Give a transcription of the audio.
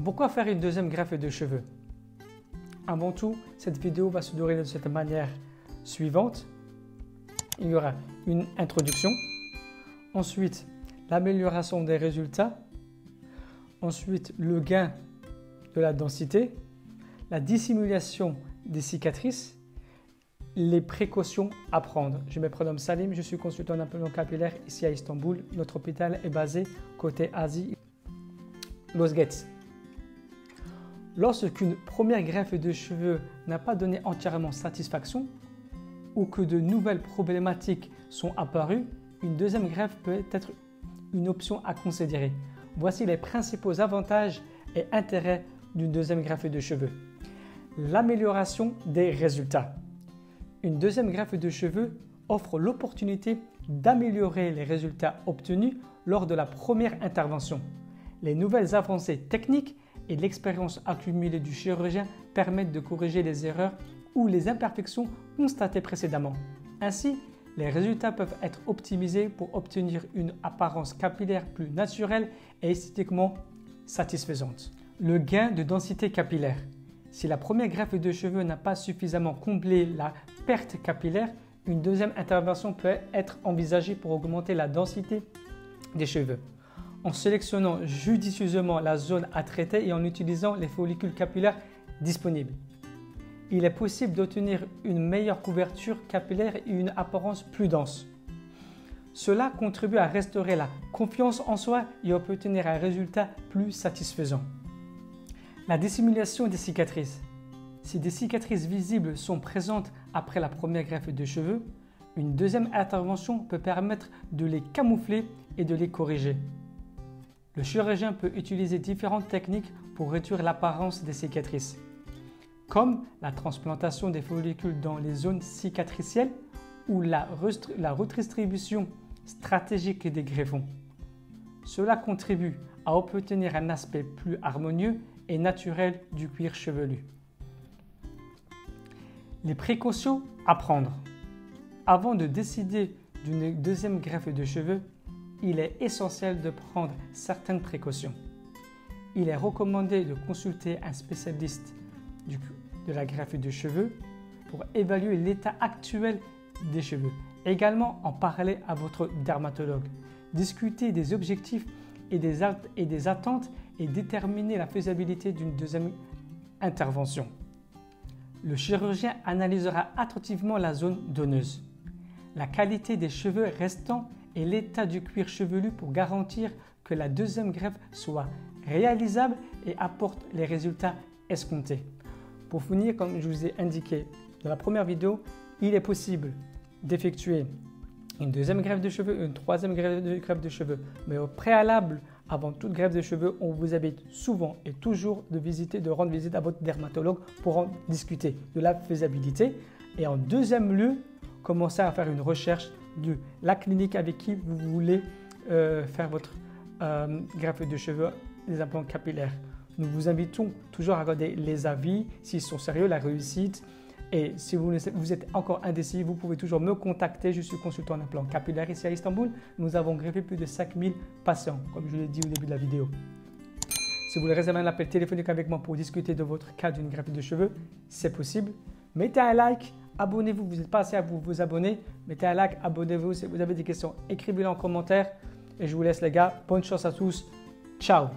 Pourquoi faire une deuxième greffe de cheveux? Avant tout, cette vidéo va se dérouler de cette manière suivante. Il y aura une introduction, ensuite l'amélioration des résultats, ensuite le gain de la densité, la dissimulation des cicatrices, les précautions à prendre. Je me prénomme Salim, je suis consultant en implant capillaire ici à Istanbul. Notre hôpital est basé côté Asie, Lozgets. Lorsqu'une première greffe de cheveux n'a pas donné entièrement satisfaction ou que de nouvelles problématiques sont apparues, une deuxième greffe peut être une option à considérer. Voici les principaux avantages et intérêts d'une deuxième greffe de cheveux. L'amélioration des résultats. Une deuxième greffe de cheveux offre l'opportunité d'améliorer les résultats obtenus lors de la première intervention. Les nouvelles avancées techniques et l'expérience accumulée du chirurgien permettent de corriger les erreurs ou les imperfections constatées précédemment. Ainsi, les résultats peuvent être optimisés pour obtenir une apparence capillaire plus naturelle et esthétiquement satisfaisante. Le gain de densité capillaire. Si la première greffe de cheveux n'a pas suffisamment comblé la perte capillaire, une deuxième intervention peut être envisagée pour augmenter la densité des cheveux. En sélectionnant judicieusement la zone à traiter et en utilisant les follicules capillaires disponibles. Il est possible d'obtenir une meilleure couverture capillaire et une apparence plus dense. Cela contribue à restaurer la confiance en soi et à obtenir un résultat plus satisfaisant. La dissimulation des cicatrices. Si des cicatrices visibles sont présentes après la première greffe de cheveux, une deuxième intervention peut permettre de les camoufler et de les corriger. Le chirurgien peut utiliser différentes techniques pour réduire l'apparence des cicatrices, comme la transplantation des follicules dans les zones cicatricielles ou la redistribution stratégique des greffons. Cela contribue à obtenir un aspect plus harmonieux et naturel du cuir chevelu. Les précautions à prendre. Avant de décider d'une deuxième greffe de cheveux, il est essentiel de prendre certaines précautions. Il est recommandé de consulter un spécialiste de la greffe de cheveux pour évaluer l'état actuel des cheveux. Également, en parler à votre dermatologue. Discuter des objectifs et des attentes et déterminer la faisabilité d'une deuxième intervention. Le chirurgien analysera attentivement la zone donneuse, la qualité des cheveux restants et l'état du cuir chevelu pour garantir que la deuxième greffe soit réalisable et apporte les résultats escomptés. Pour finir, comme je vous ai indiqué dans la première vidéo, il est possible d'effectuer une deuxième greffe de cheveux, une troisième greffe de cheveux. Mais au préalable, avant toute greffe de cheveux, on vous invite souvent et toujours de rendre visite à votre dermatologue pour en discuter de la faisabilité. Et en deuxième lieu, commencer à faire une recherche de la clinique avec qui vous voulez faire votre greffe de cheveux, les implants capillaires. Nous vous invitons toujours à regarder les avis, s'ils sont sérieux, la réussite. Et si vous êtes encore indécis, vous pouvez toujours me contacter. Je suis consultant en implant capillaire ici à Istanbul. Nous avons greffé plus de 5000 patients, comme je l'ai dit au début de la vidéo. Si vous voulez réserver un appel téléphonique avec moi pour discuter de votre cas d'une greffe de cheveux, c'est possible. Mettez un like, abonnez-vous. Vous n'êtes pas assez à vous abonner. Mettez un like, abonnez-vous. Si vous avez des questions, écrivez-les en commentaire. Et je vous laisse les gars. Bonne chance à tous. Ciao.